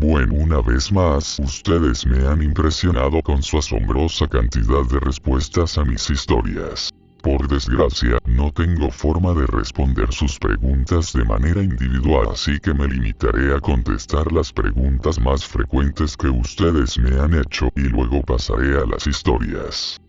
Bueno, una vez más, ustedes me han impresionado con su asombrosa cantidad de respuestas a mis historias. Por desgracia, no tengo forma de responder sus preguntas de manera individual, así que me limitaré a contestar las preguntas más frecuentes que ustedes me han hecho, y luego pasaré a las historias.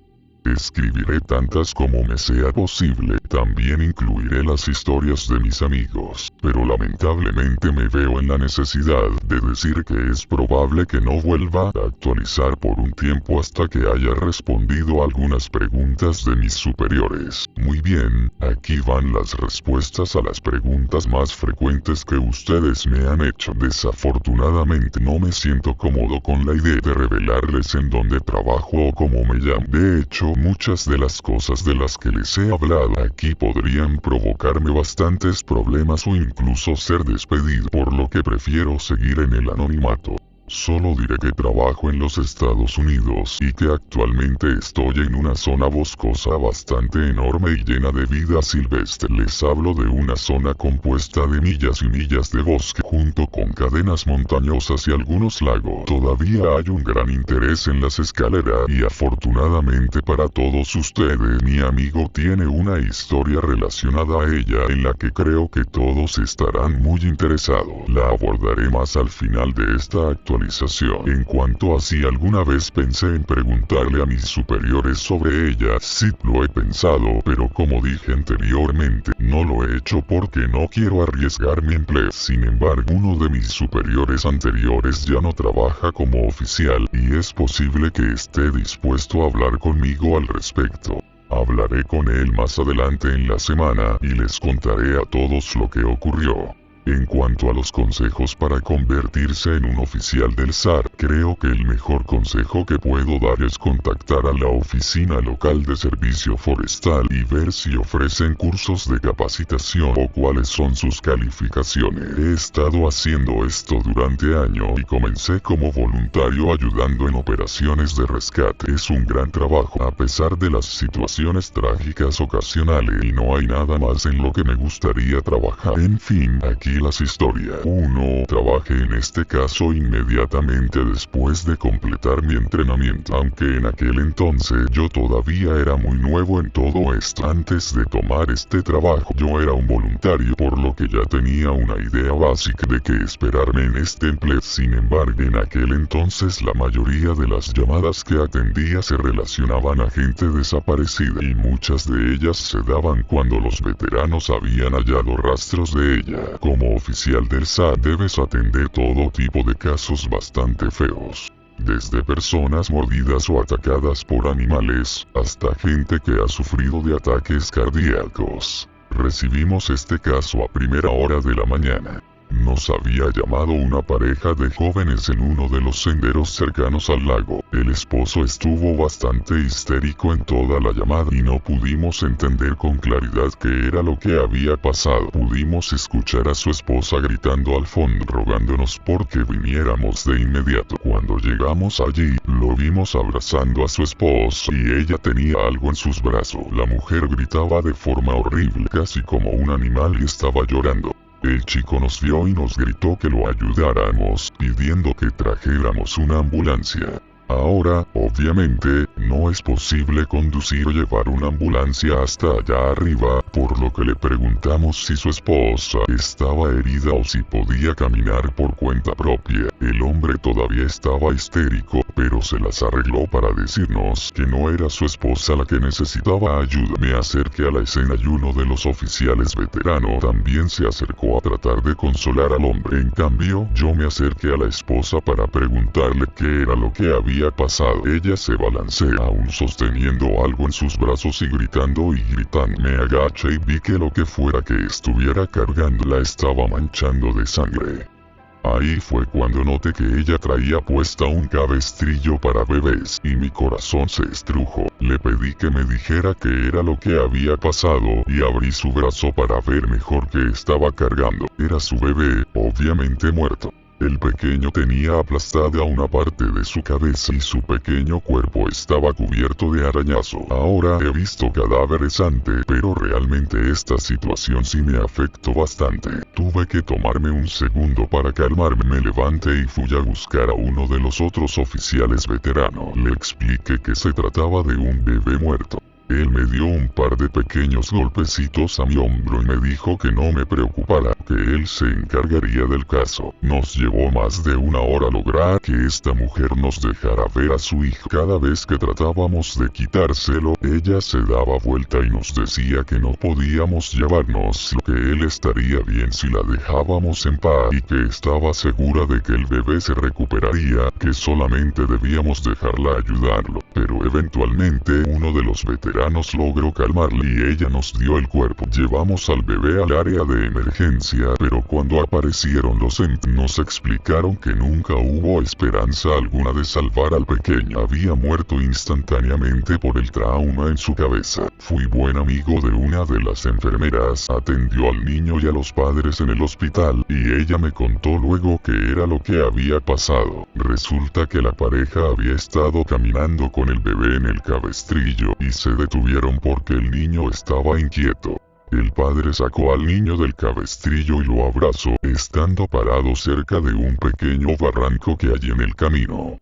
Escribiré tantas como me sea posible, también incluiré las historias de mis amigos, pero lamentablemente me veo en la necesidad de decir que es probable que no vuelva a actualizar por un tiempo hasta que haya respondido algunas preguntas de mis superiores. Muy bien, aquí van las respuestas a las preguntas más frecuentes que ustedes me han hecho. Desafortunadamente no me siento cómodo con la idea de revelarles en dónde trabajo o cómo me llamo. De hecho, muchas de las cosas de las que les he hablado aquí podrían provocarme bastantes problemas o incluso ser despedido, por lo que prefiero seguir en el anonimato. Solo diré que trabajo en los Estados Unidos y que actualmente estoy en una zona boscosa bastante enorme y llena de vida silvestre. Les hablo de una zona compuesta de millas y millas de bosque, junto con cadenas montañosas y algunos lagos. Todavía hay un gran interés en las escaleras y afortunadamente para todos ustedes, mi amigo tiene una historia relacionada a ella en la que creo que todos estarán muy interesados. La abordaré más al final de esta actualización. En cuanto a si alguna vez pensé en preguntarle a mis superiores sobre ella, sí lo he pensado, pero como dije anteriormente, no lo he hecho porque no quiero arriesgar mi empleo. Sin embargo, uno de mis superiores anteriores ya no trabaja como oficial, y es posible que esté dispuesto a hablar conmigo al respecto. Hablaré con él más adelante en la semana, y les contaré a todos lo que ocurrió. En cuanto a los consejos para convertirse en un oficial del SAR, creo que el mejor consejo que puedo dar es contactar a la oficina local de servicio forestal y ver si ofrecen cursos de capacitación o cuáles son sus calificaciones. He estado haciendo esto durante años y comencé como voluntario ayudando en operaciones de rescate. Es un gran trabajo a pesar de las situaciones trágicas ocasionales y no hay nada más en lo que me gustaría trabajar. En fin, aquí las historias. 1. Trabajé en este caso inmediatamente después de completar mi entrenamiento, aunque en aquel entonces yo todavía era muy nuevo en todo esto. Antes de tomar este trabajo yo era un voluntario, por lo que ya tenía una idea básica de qué esperarme en este empleo. Sin embargo, en aquel entonces la mayoría de las llamadas que atendía se relacionaban a gente desaparecida, y muchas de ellas se daban cuando los veteranos habían hallado rastros de ella. Como oficial del SAT debes atender todo tipo de casos bastante feos. Desde personas mordidas o atacadas por animales, hasta gente que ha sufrido de ataques cardíacos. Recibimos este caso a primera hora de la mañana. Nos había llamado una pareja de jóvenes en uno de los senderos cercanos al lago. El esposo estuvo bastante histérico en toda la llamada y no pudimos entender con claridad qué era lo que había pasado. Pudimos escuchar a su esposa gritando al fondo, rogándonos porque viniéramos de inmediato. Cuando llegamos allí, lo vimos abrazando a su esposo y ella tenía algo en sus brazos. La mujer gritaba de forma horrible, casi como un animal, y estaba llorando. El chico nos vio y nos gritó que lo ayudáramos, pidiendo que trajéramos una ambulancia. Ahora, obviamente, no es posible conducir o llevar una ambulancia hasta allá arriba, por lo que le preguntamos si su esposa estaba herida o si podía caminar por cuenta propia. El hombre todavía estaba histérico, pero se las arregló para decirnos que no era su esposa la que necesitaba ayuda. Me acerqué a la escena y uno de los oficiales veteranos también se acercó a tratar de consolar al hombre. En cambio, yo me acerqué a la esposa para preguntarle qué era lo que había pasado. Ella se balancea, aún sosteniendo algo en sus brazos y gritando y gritando. Me agaché y vi que lo que fuera que estuviera cargando la estaba manchando de sangre. Ahí fue cuando noté que ella traía puesta un cabestrillo para bebés, y mi corazón se estrujó. Le pedí que me dijera qué era lo que había pasado, y abrí su brazo para ver mejor qué estaba cargando. Era su bebé, obviamente muerto. El pequeño tenía aplastada una parte de su cabeza y su pequeño cuerpo estaba cubierto de arañazo. Ahora he visto cadáveres antes, pero realmente esta situación sí me afectó bastante. Tuve que tomarme un segundo para calmarme, me levanté y fui a buscar a uno de los otros oficiales veteranos. Le expliqué que se trataba de un bebé muerto. Él me dio un par de pequeños golpecitos a mi hombro y me dijo que no me preocupara, que él se encargaría del caso. Nos llevó más de una hora lograr que esta mujer nos dejara ver a su hijo. Cada vez que tratábamos de quitárselo, ella se daba vuelta y nos decía que no podíamos llevarnos, que él estaría bien si la dejábamos en paz y que estaba segura de que el bebé se recuperaría, que solamente debíamos dejarla ayudarlo. Pero eventualmente uno de los veteranos logró calmarla y ella nos dio el cuerpo. Llevamos al bebé al área de emergencia, pero cuando aparecieron los entes nos explicaron que nunca hubo esperanza alguna de salvar al pequeño. Había muerto instantáneamente por el trauma en su cabeza. Fui buen amigo de una de las enfermeras, atendió al niño y a los padres en el hospital, y ella me contó luego qué era lo que había pasado. Resulta que la pareja había estado caminando con el bebé en el cabestrillo, y se detuvieron porque el niño estaba inquieto. El padre sacó al niño del cabestrillo y lo abrazó, estando parado cerca de un pequeño barranco que hay en el camino.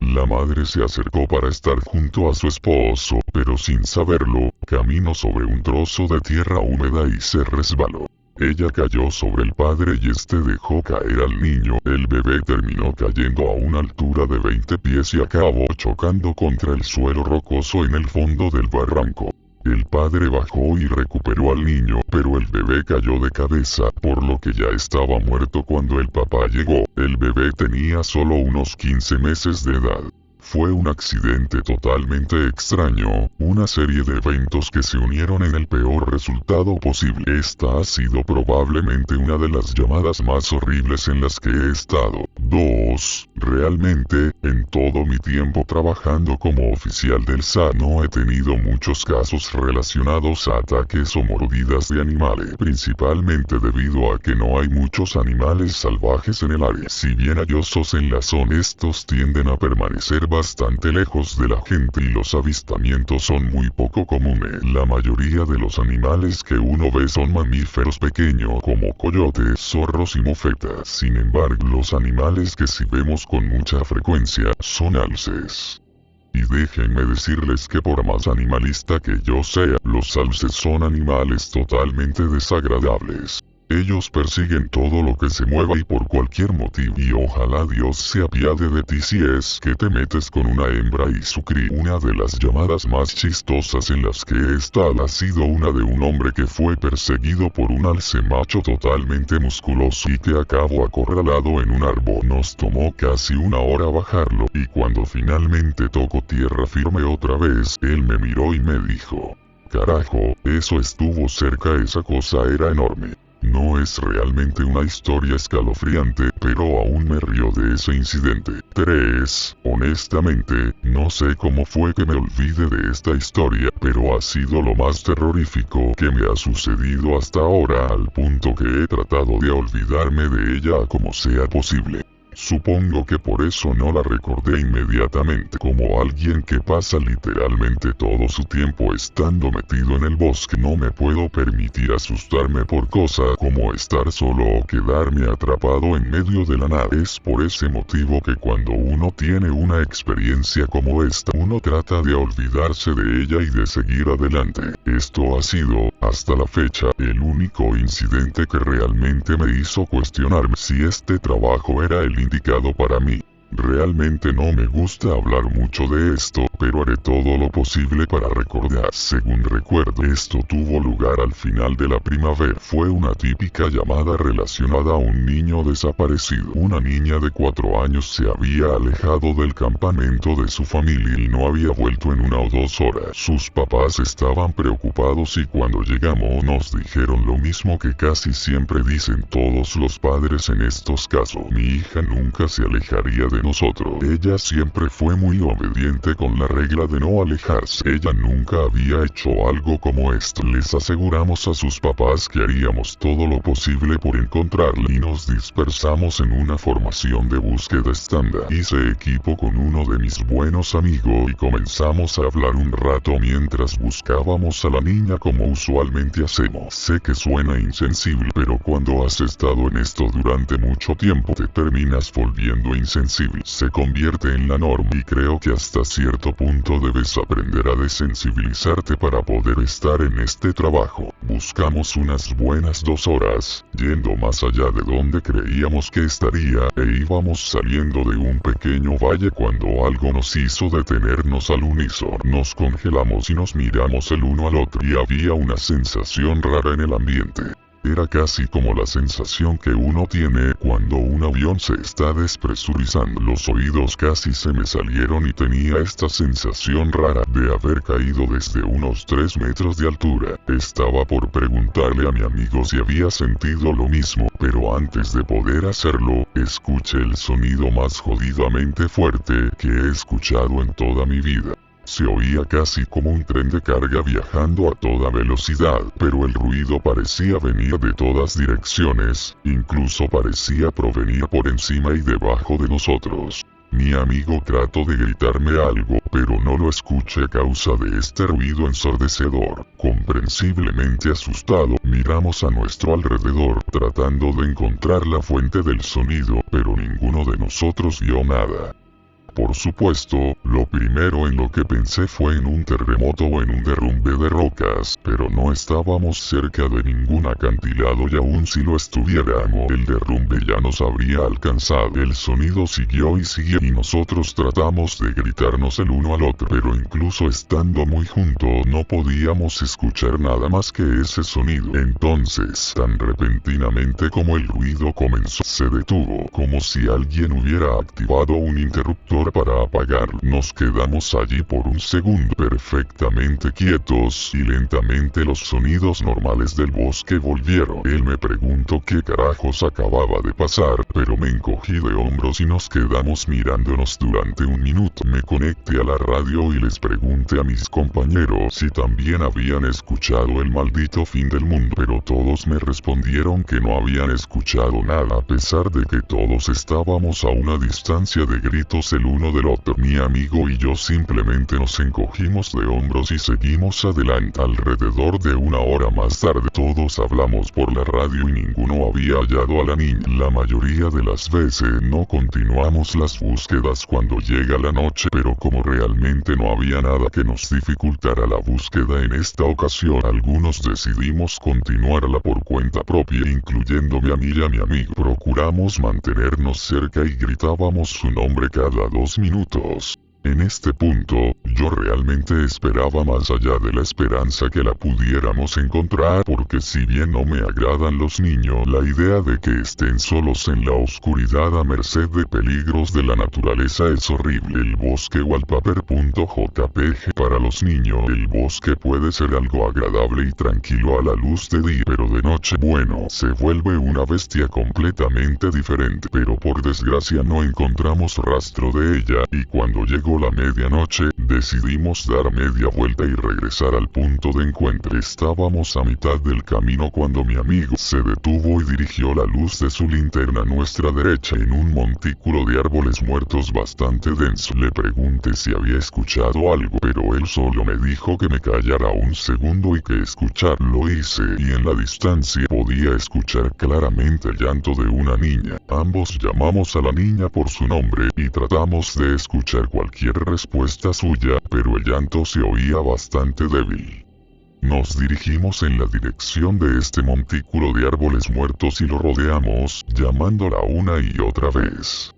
La madre se acercó para estar junto a su esposo, pero sin saberlo, caminó sobre un trozo de tierra húmeda y se resbaló. Ella cayó sobre el padre y este dejó caer al niño. El bebé terminó cayendo a una altura de 20 pies y acabó chocando contra el suelo rocoso en el fondo del barranco. El padre bajó y recuperó al niño, pero el bebé cayó de cabeza, por lo que ya estaba muerto cuando el papá llegó. El bebé tenía solo unos 15 meses de edad. Fue un accidente totalmente extraño, una serie de eventos que se unieron en el peor resultado posible. Esta ha sido probablemente una de las llamadas más horribles en las que he estado. 2. Realmente, en todo mi tiempo trabajando como oficial del SAT no he tenido muchos casos relacionados a ataques o mordidas de animales, principalmente debido a que no hay muchos animales salvajes en el área. Si bien hay osos en la zona, estos tienden a permanecer bastante lejos de la gente y los avistamientos son muy poco comunes. La mayoría de los animales que uno ve son mamíferos pequeños como coyotes, zorros y mofetas. Sin embargo, los animales que sí vemos con mucha frecuencia son alces. Y déjenme decirles que por más animalista que yo sea, los alces son animales totalmente desagradables. Ellos persiguen todo lo que se mueva y por cualquier motivo, y ojalá Dios se apiade de ti si es que te metes con una hembra y su cría. Una de las llamadas más chistosas en las que he estado ha sido una de un hombre que fue perseguido por un alce macho totalmente musculoso y que acabó acorralado en un árbol. Nos tomó casi una hora bajarlo, y cuando finalmente tocó tierra firme otra vez, él me miró y me dijo: "Carajo, eso estuvo cerca, esa cosa era enorme". No es realmente una historia escalofriante, pero aún me río de ese incidente. 3. Honestamente, no sé cómo fue que me olvidé de esta historia, pero ha sido lo más terrorífico que me ha sucedido hasta ahora, al punto que he tratado de olvidarme de ella como sea posible. Supongo que por eso no la recordé inmediatamente. Como alguien que pasa literalmente todo su tiempo estando metido en el bosque, no me puedo permitir asustarme por cosas como estar solo o quedarme atrapado en medio de la nada. Es por ese motivo que cuando uno tiene una experiencia como esta, uno trata de olvidarse de ella y de seguir adelante. Esto ha sido, hasta la fecha, el único incidente que realmente me hizo cuestionarme si este trabajo era el indicado para mí. Realmente no me gusta hablar mucho de esto, pero haré todo lo posible para recordar. Según recuerdo, esto tuvo lugar al final de la primavera. Fue una típica llamada relacionada a un niño desaparecido. Una niña de 4 años se había alejado del campamento de su familia y no había vuelto en 1 o 2 horas. Sus papás estaban preocupados y cuando llegamos nos dijeron lo mismo que casi siempre dicen todos los padres en estos casos: mi hija nunca se alejaría de de nosotros. Ella siempre fue muy obediente con la regla de no alejarse. Ella nunca había hecho algo como esto. Les aseguramos a sus papás que haríamos todo lo posible por encontrarla y nos dispersamos en una formación de búsqueda estándar. Hice equipo con uno de mis buenos amigos y comenzamos a hablar un rato mientras buscábamos a la niña como usualmente hacemos. Sé que suena insensible, pero cuando has estado en esto durante mucho tiempo te terminas volviendo insensible. Se convierte en la norma y creo que hasta cierto punto debes aprender a desensibilizarte para poder estar en este trabajo. Buscamos unas buenas 2 horas, yendo más allá de donde creíamos que estaría, e íbamos saliendo de un pequeño valle cuando algo nos hizo detenernos al unísono. Nos congelamos y nos miramos el uno al otro y había una sensación rara en el ambiente. Era casi como la sensación que uno tiene cuando un avión se está despresurizando. Los oídos casi se me salieron y tenía esta sensación rara de haber caído desde unos 3 metros de altura. Estaba por preguntarle a mi amigo si había sentido lo mismo, pero antes de poder hacerlo, escuché el sonido más jodidamente fuerte que he escuchado en toda mi vida. Se oía casi como un tren de carga viajando a toda velocidad, pero el ruido parecía venir de todas direcciones, incluso parecía provenir por encima y debajo de nosotros. Mi amigo trató de gritarme algo, pero no lo escuché a causa de este ruido ensordecedor. Comprensiblemente asustado, miramos a nuestro alrededor, tratando de encontrar la fuente del sonido, pero ninguno de nosotros vio nada. Por supuesto, lo primero en lo que pensé fue en un terremoto o en un derrumbe de rocas, pero no estábamos cerca de ningún acantilado y aun si lo estuviéramos, el derrumbe ya nos habría alcanzado. El sonido siguió y siguió y nosotros tratamos de gritarnos el uno al otro, pero incluso estando muy juntos no podíamos escuchar nada más que ese sonido. Entonces, tan repentinamente como el ruido comenzó, se detuvo, como si alguien hubiera activado un interruptor para apagarlo. Nos quedamos allí por un segundo perfectamente quietos y lentamente los sonidos normales del bosque volvieron. Él me preguntó qué carajos acababa de pasar, pero me encogí de hombros y nos quedamos mirándonos durante un minuto. Me conecté a la radio y les pregunté a mis compañeros si también habían escuchado el maldito fin del mundo, pero todos me respondieron que no habían escuchado nada, a pesar de que todos estábamos a una distancia de gritos el uno del otro. Mi amigo y yo simplemente nos encogimos de hombros y seguimos adelante. Alrededor de 1 hora más tarde todos hablamos por la radio y ninguno había hallado a la niña. La mayoría de las veces no continuamos las búsquedas cuando llega la noche, pero como realmente no había nada que nos dificultara la búsqueda en esta ocasión, algunos decidimos continuarla por cuenta propia, incluyéndome a mí y a mi amigo. Procuramos mantenernos cerca y gritábamos su nombre cada 2 minutos. En este punto, yo realmente esperaba más allá de la esperanza que la pudiéramos encontrar, porque si bien no me agradan los niños, la idea de que estén solos en la oscuridad a merced de peligros de la naturaleza es horrible. El bosque wallpaper.jpg. Para los niños, el bosque puede ser algo agradable y tranquilo a la luz de día, pero de noche, bueno, se vuelve una bestia completamente diferente. Pero por desgracia no encontramos rastro de ella, y cuando llegó la medianoche, decidimos dar media vuelta y regresar al punto de encuentro. Estábamos a mitad del camino cuando mi amigo se detuvo y dirigió la luz de su linterna a nuestra derecha en un montículo de árboles muertos bastante denso. Le pregunté si había escuchado algo, pero él solo me dijo que me callara un segundo y que escuchar. Lo hice, y en la distancia podía escuchar claramente el llanto de una niña. Ambos llamamos a la niña por su nombre, y tratamos de escuchar cualquier respuesta suya, pero el llanto se oía bastante débil. Nos dirigimos en la dirección de este montículo de árboles muertos y lo rodeamos, llamándola una y otra vez.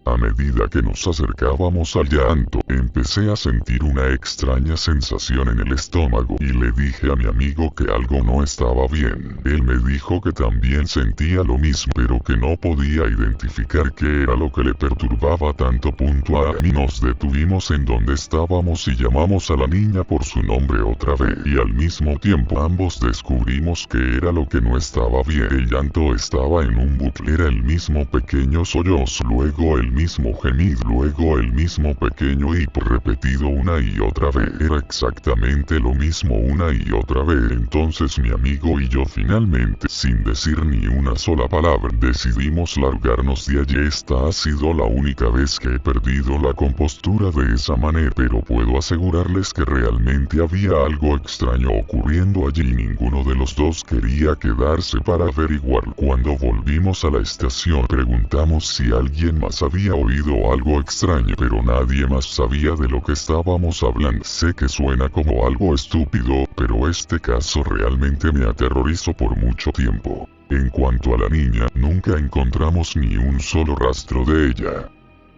A medida que nos acercábamos al llanto, empecé a sentir una extraña sensación en el estómago, y le dije a mi amigo que algo no estaba bien. Él me dijo que también sentía lo mismo, pero que no podía identificar qué era lo que le perturbaba tanto. A mí nos detuvimos en donde estábamos y llamamos a la niña por su nombre otra vez, y al mismo tiempo ambos descubrimos que era lo que no estaba bien. El llanto estaba en un bucle, era el mismo pequeño sollozo, luego el mismo gemido, luego el mismo pequeño hipo repetido una y otra vez. Era exactamente lo mismo una y otra vez. Entonces mi amigo y yo finalmente, sin decir ni una sola palabra, decidimos largarnos de allí. Esta ha sido la única vez que he perdido la compostura de esa manera, pero puedo asegurarles que realmente había algo extraño ocurriendo allí y ninguno de los dos quería quedarse para averiguar. Cuando volvimos a la estación preguntamos si alguien más había oído algo extraño, pero nadie más sabía de lo que estábamos hablando. Sé que suena como algo estúpido, pero este caso realmente me aterrorizó por mucho tiempo. En cuanto a la niña, nunca encontramos ni un solo rastro de ella.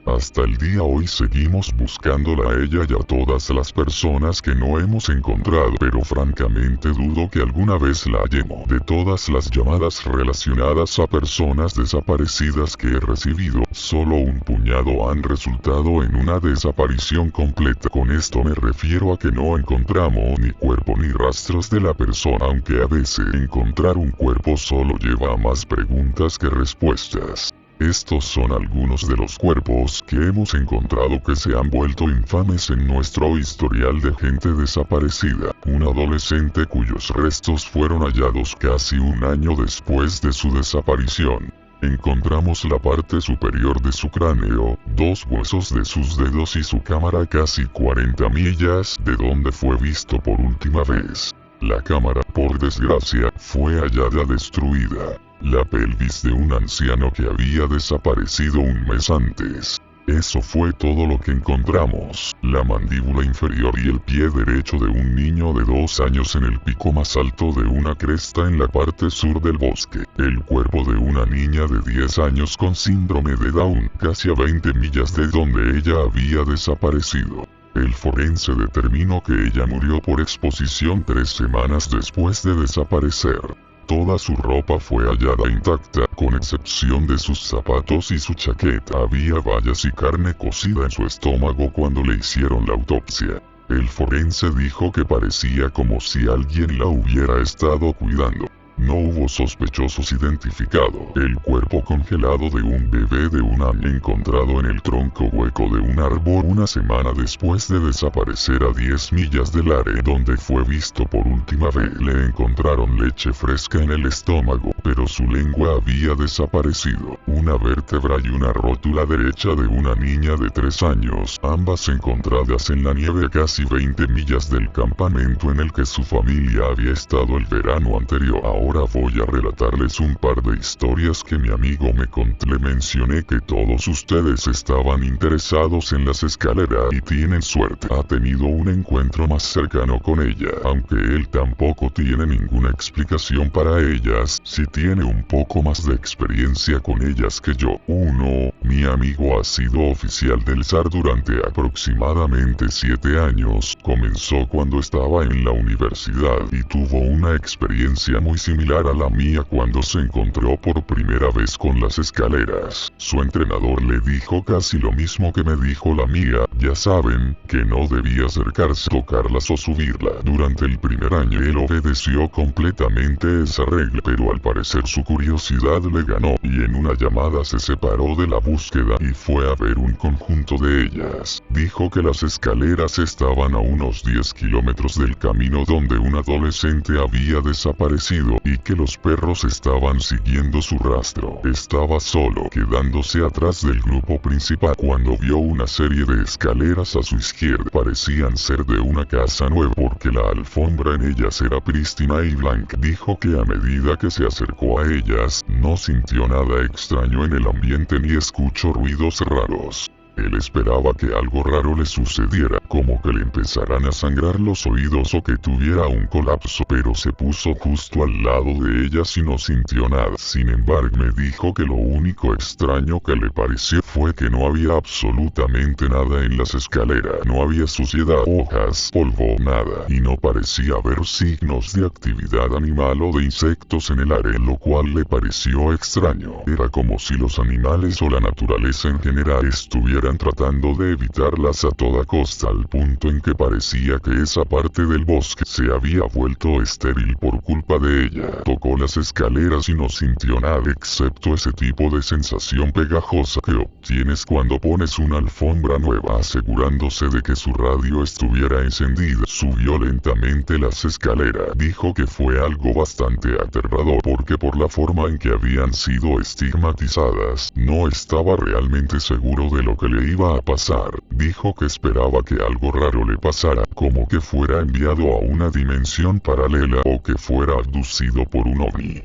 Hasta el día hoy seguimos buscándola a ella y a todas las personas que no hemos encontrado, pero francamente dudo que alguna vez la hallemos. De todas las llamadas relacionadas a personas desaparecidas que he recibido, solo un puñado han resultado en una desaparición completa. Con esto me refiero a que no encontramos ni cuerpo ni rastros de la persona, aunque a veces encontrar un cuerpo solo lleva a más preguntas que respuestas. Estos son algunos de los cuerpos que hemos encontrado que se han vuelto infames en nuestro historial de gente desaparecida. Un adolescente cuyos restos fueron hallados casi un año después de su desaparición. Encontramos la parte superior de su cráneo, 2 huesos de sus dedos y su cámara a casi 40 millas de donde fue visto por última vez. La cámara, por desgracia, fue hallada destruida. La pelvis de un anciano que había desaparecido un mes antes. Eso fue todo lo que encontramos. La mandíbula inferior y el pie derecho de un niño de 2 años en el pico más alto de una cresta en la parte sur del bosque. El cuerpo de una niña de 10 años con síndrome de Down, casi a 20 millas de donde ella había desaparecido. El forense determinó que ella murió por exposición 3 semanas después de desaparecer. Toda su ropa fue hallada intacta, con excepción de sus zapatos y su chaqueta. Había bayas y carne cocida en su estómago cuando le hicieron la autopsia. El forense dijo que parecía como si alguien la hubiera estado cuidando. No hubo sospechosos identificados. El cuerpo congelado de un bebé de 1 año encontrado en el tronco hueco de un árbol una semana después de desaparecer a 10 millas del área donde fue visto por última vez. Le encontraron leche fresca en el estómago, pero su lengua había desaparecido. Una vértebra y una rótula derecha de una niña de 3 años, ambas encontradas en la nieve a casi 20 millas del campamento en el que su familia había estado el verano anterior. Ahora voy a relatarles un par de historias que mi amigo me contó. Le mencioné que todos ustedes estaban interesados en las escaleras y tienen suerte. Ha tenido un encuentro más cercano con ella, aunque él tampoco tiene ninguna explicación para ellas. Si tiene un poco más de experiencia con ellas que yo. 1. Mi amigo ha sido oficial del SAR durante aproximadamente 7 años. Comenzó cuando estaba en la universidad y tuvo una experiencia muy similar a la mía cuando se encontró por primera vez con las escaleras. Su entrenador le dijo casi lo mismo que me dijo la mía, ya saben, que no debía acercarse, tocarlas o subirla. Durante el primer año él obedeció completamente esa regla, pero al parecer su curiosidad le ganó, y en una llamada se separó de la búsqueda y fue a ver un conjunto de ellas. Dijo que las escaleras estaban a unos 10 kilómetros del camino donde un adolescente había desaparecido, y que los perros estaban siguiendo su rastro. Estaba solo, quedándose atrás del grupo principal, cuando vio una serie de escaleras a su izquierda. Parecían ser de una casa nueva porque la alfombra en ellas era prístina y blanca. Dijo que a medida que se acercó a ellas, no sintió nada extraño en el ambiente ni escuchó ruidos raros. Él esperaba que algo raro le sucediera, como que le empezaran a sangrar los oídos o que tuviera un colapso, pero se puso justo al lado de ellas y no sintió nada. Sin embargo, me dijo que lo único extraño que le pareció fue que no había absolutamente nada en las escaleras. No había suciedad, hojas, polvo, nada, y no parecía haber signos de actividad animal o de insectos en el área, lo cual le pareció extraño. Era como si los animales o la naturaleza en general estuviera estuvieran tratando de evitarlas a toda costa, al punto en que parecía que esa parte del bosque se había vuelto estéril por culpa de ella. Tocó las escaleras y no sintió nada excepto ese tipo de sensación pegajosa que obtienes cuando pones una alfombra nueva, asegurándose de que su radio estuviera encendida. Subió lentamente las escaleras. Dijo que fue algo bastante aterrador porque por la forma en que habían sido estigmatizadas, no estaba realmente seguro de lo que le iba a pasar. Dijo que esperaba que algo raro le pasara, como que fuera enviado a una dimensión paralela o que fuera abducido por un ovni.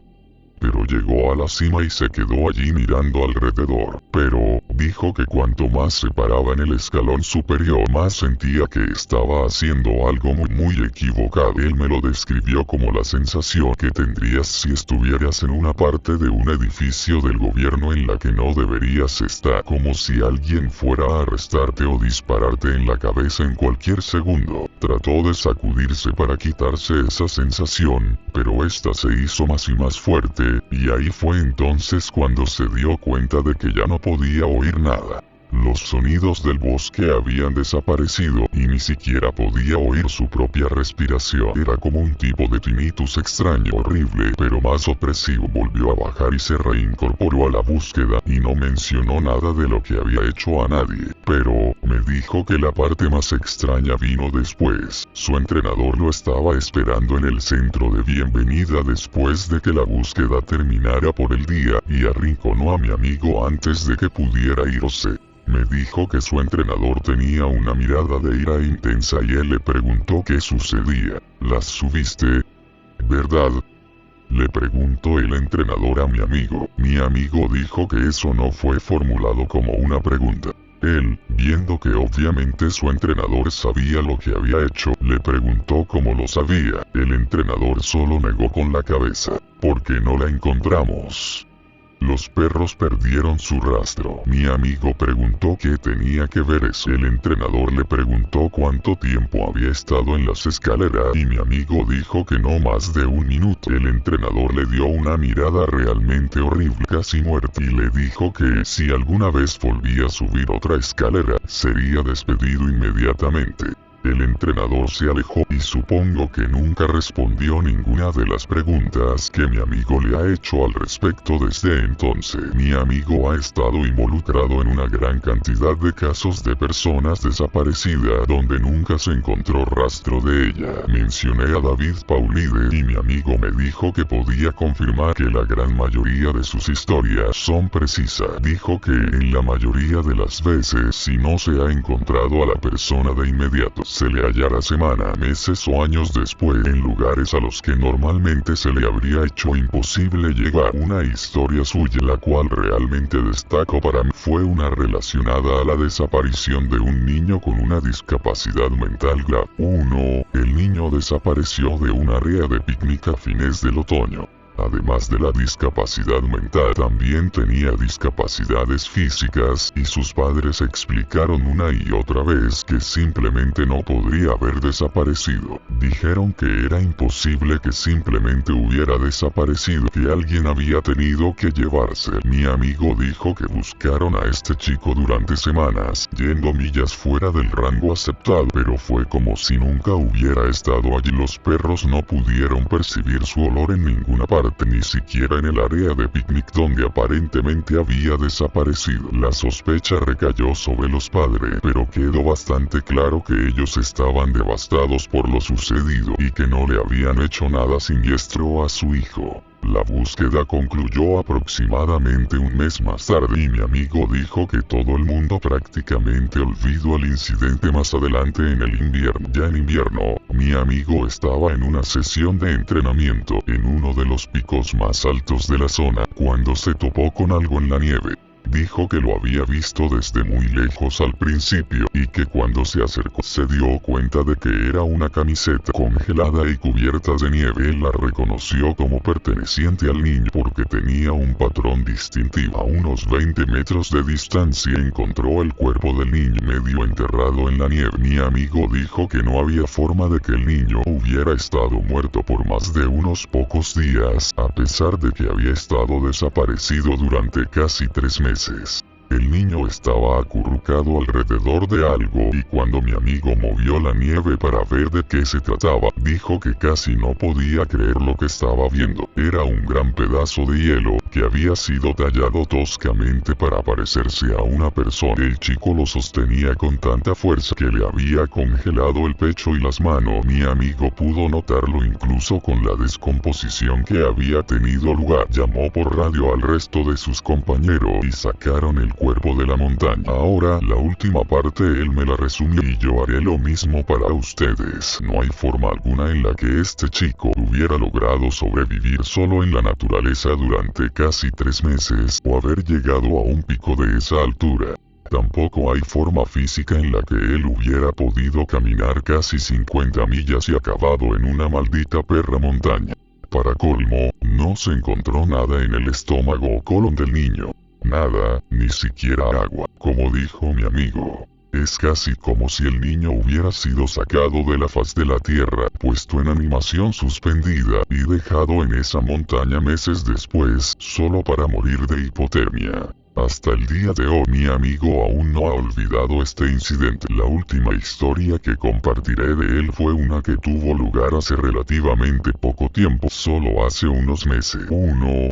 Pero llegó a la cima y se quedó allí mirando alrededor. Pero, dijo que cuanto más se paraba en el escalón superior, más sentía que estaba haciendo algo muy equivocado. Él me lo describió como la sensación que tendrías si estuvieras en una parte de un edificio del gobierno en la que no deberías estar, como si alguien fuera a arrestarte o dispararte en la cabeza en cualquier segundo. Trató de sacudirse para quitarse esa sensación, pero esta se hizo más y más fuerte. Y ahí fue entonces cuando se dio cuenta de que ya no podía oír nada. Los sonidos del bosque habían desaparecido y ni siquiera podía oír su propia respiración. Era como un tipo de tinnitus extraño, horrible, pero más opresivo. Volvió a bajar y se reincorporó a la búsqueda y no mencionó nada de lo que había hecho a nadie. Pero, me dijo que la parte más extraña vino después. Su entrenador lo estaba esperando en el centro de bienvenida después de que la búsqueda terminara por el día y arrinconó a mi amigo antes de que pudiera irse. Me dijo que su entrenador tenía una mirada de ira intensa y él le preguntó qué sucedía. ¿Las subiste? ¿Verdad? Le preguntó el entrenador a mi amigo. Mi amigo dijo que eso no fue formulado como una pregunta. Él, viendo que obviamente su entrenador sabía lo que había hecho, le preguntó cómo lo sabía. El entrenador solo negó con la cabeza. ¿Por qué no la encontramos? Los perros perdieron su rastro. Mi amigo preguntó qué tenía que ver eso. El entrenador le preguntó cuánto tiempo había estado en las escaleras y mi amigo dijo que no más de 1 minuto. El entrenador le dio una mirada realmente horrible, casi muerta, y le dijo que si alguna vez volvía a subir otra escalera, sería despedido inmediatamente. El entrenador se alejó y supongo que nunca respondió ninguna de las preguntas que mi amigo le ha hecho al respecto desde entonces. Mi amigo ha estado involucrado en una gran cantidad de casos de personas desaparecidas donde nunca se encontró rastro de ella. Mencioné a David Paulide y mi amigo me dijo que podía confirmar que la gran mayoría de sus historias son precisas. Dijo que en la mayoría de las veces, si no se ha encontrado a la persona de inmediato, se le hallará semanas, meses o años después en lugares a los que normalmente se le habría hecho imposible llegar. Una historia suya, la cual realmente destaco para mí, fue una relacionada a la desaparición de un niño con una discapacidad mental grave. 1. El niño desapareció de un área de picnic a fines del otoño. Además de la discapacidad mental, también tenía discapacidades físicas, y sus padres explicaron una y otra vez que simplemente no podría haber desaparecido. Dijeron que era imposible que simplemente hubiera desaparecido, que alguien había tenido que llevarse. Mi amigo dijo que buscaron a este chico durante semanas, yendo millas fuera del rango aceptado, pero fue como si nunca hubiera estado allí. Los perros no pudieron percibir su olor en ninguna parte, ni siquiera en el área de picnic donde aparentemente había desaparecido. La sospecha recayó sobre los padres, pero quedó bastante claro que ellos estaban devastados por lo sucedido y que no le habían hecho nada siniestro a su hijo. La búsqueda concluyó aproximadamente 1 mes más tarde y mi amigo dijo que todo el mundo prácticamente olvidó el incidente más adelante en el invierno. Ya en invierno, mi amigo estaba en una sesión de entrenamiento en uno de los picos más altos de la zona, cuando se topó con algo en la nieve. Dijo que lo había visto desde muy lejos al principio y que cuando se acercó se dio cuenta de que era una camiseta congelada y cubierta de nieve. Él la reconoció como perteneciente al niño porque tenía un patrón distintivo. A unos 20 metros de distancia encontró el cuerpo del niño medio enterrado en la nieve. Mi amigo dijo que no había forma de que el niño hubiera estado muerto por más de unos pocos días, a pesar de que había estado desaparecido durante casi 3 meses. El niño estaba acurrucado alrededor de algo y cuando mi amigo movió la nieve para ver de qué se trataba, dijo que casi no podía creer lo que estaba viendo. Era un gran pedazo de hielo que había sido tallado toscamente para parecerse a una persona. El chico lo sostenía con tanta fuerza que le había congelado el pecho y las manos. Mi amigo pudo notarlo incluso con la descomposición que había tenido lugar. Llamó por radio al resto de sus compañeros y sacaron el cuerpo de la montaña. Ahora, la última parte él me la resumió y yo haré lo mismo para ustedes. No hay forma alguna en la que este chico hubiera logrado sobrevivir solo en la naturaleza durante casi 3 meses, o haber llegado a un pico de esa altura. Tampoco hay forma física en la que él hubiera podido caminar casi 50 millas y acabado en una maldita perra montaña. Para colmo, no se encontró nada en el estómago o colon del niño. Nada, ni siquiera agua. Como dijo mi amigo, es casi como si el niño hubiera sido sacado de la faz de la tierra, puesto en animación suspendida y dejado en esa montaña meses después, solo para morir de hipotermia. Hasta el día de hoy mi amigo aún no ha olvidado este incidente. La última historia que compartiré de él fue una que tuvo lugar hace relativamente poco tiempo, solo hace unos meses.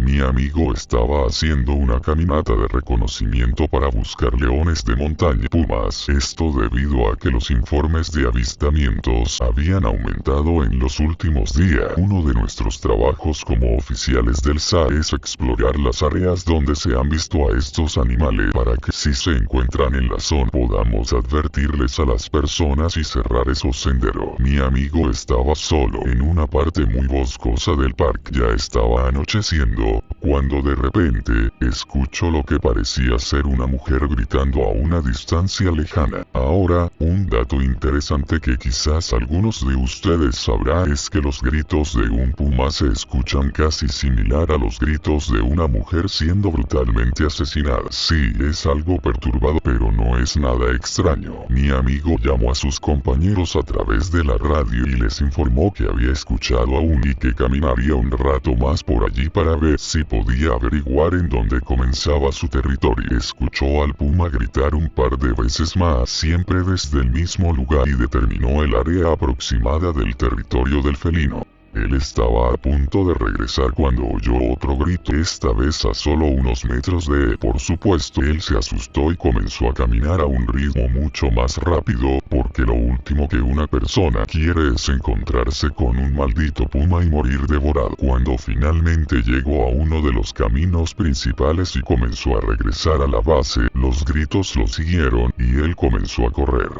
Mi amigo estaba haciendo una caminata de reconocimiento para buscar leones de montaña y pumas. Esto debido a que los informes de avistamientos habían aumentado en los últimos días. Uno de nuestros trabajos como oficiales del SAR es explorar las áreas donde se han visto a estos animales para que si se encuentran en la zona podamos advertirles a las personas y cerrar esos senderos. Mi amigo estaba solo en una parte muy boscosa del parque. Ya estaba anocheciendo, cuando de repente, escuchó lo que parecía ser una mujer gritando a una distancia lejana. Ahora, un dato interesante que quizás algunos de ustedes sabrán es que los gritos de un puma se escuchan casi similar a los gritos de una mujer siendo brutalmente asesinada. Sí, es algo perturbado, pero no es nada extraño. Mi amigo llamó a sus compañeros a través de la radio y les informó que había escuchado a un y que caminaría un rato más por allí para ver si podía averiguar en dónde comenzaba su territorio. Escuchó al puma gritar un par de veces más, siempre desde el mismo lugar, y determinó el área aproximada del territorio del felino. Él estaba a punto de regresar cuando oyó otro grito, esta vez a solo unos metros de él. Por supuesto, él se asustó y comenzó a caminar a un ritmo mucho más rápido, porque lo último que una persona quiere es encontrarse con un maldito puma y morir devorado. Cuando finalmente llegó a uno de los caminos principales y comenzó a regresar a la base, los gritos lo siguieron, y él comenzó a correr.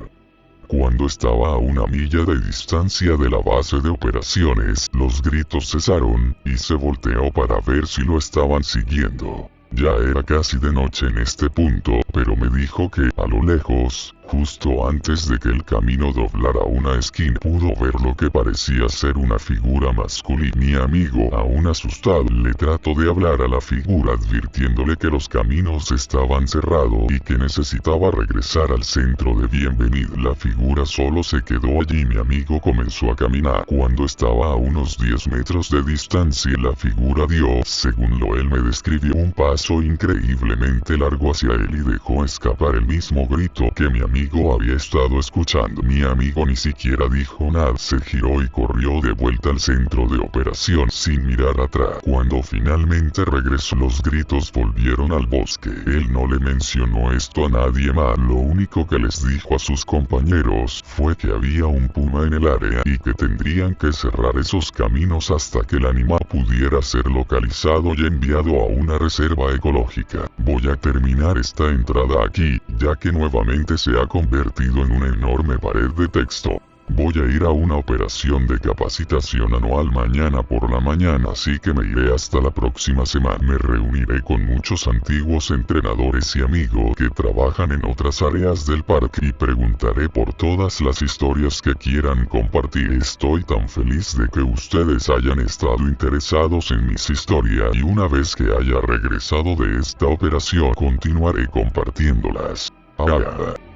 Cuando estaba a una milla de distancia de la base de operaciones, los gritos cesaron, y se volteó para ver si lo estaban siguiendo. Ya era casi de noche en este punto, pero me dijo que, a lo lejos, justo antes de que el camino doblara una esquina, pudo ver lo que parecía ser una figura masculina. Mi amigo, aún asustado, le trató de hablar a la figura advirtiéndole que los caminos estaban cerrados y que necesitaba regresar al centro de bienvenida. La figura solo se quedó allí. Mi amigo comenzó a caminar. Cuando estaba a unos 10 metros de distancia, la figura dio, según lo él me describió, un paso increíblemente largo hacia él y dejó escapar el mismo grito que mi amigo había estado escuchando. Mi amigo ni siquiera dijo nada, se giró y corrió de vuelta al centro de operación sin mirar atrás. Cuando finalmente regresó, los gritos volvieron al bosque. Él no le mencionó esto a nadie más. Lo único que les dijo a sus compañeros fue que había un puma en el área y que tendrían que cerrar esos caminos hasta que el animal pudiera ser localizado y enviado a una reserva ecológica. Voy a terminar esta entrada aquí, ya que nuevamente se ha convertido en una enorme pared de texto. Voy a ir a una operación de capacitación anual mañana por la mañana, así que me iré hasta la próxima semana. Me reuniré con muchos antiguos entrenadores y amigos que trabajan en otras áreas del parque y preguntaré por todas las historias que quieran compartir. Estoy tan feliz de que ustedes hayan estado interesados en mis historias y una vez que haya regresado de esta operación continuaré compartiéndolas.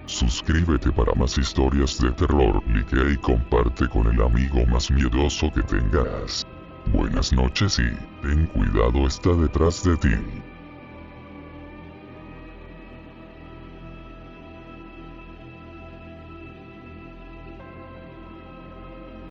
Suscríbete para más historias de terror, likea y comparte con el amigo más miedoso que tengas. Buenas noches y ten cuidado, está detrás de ti.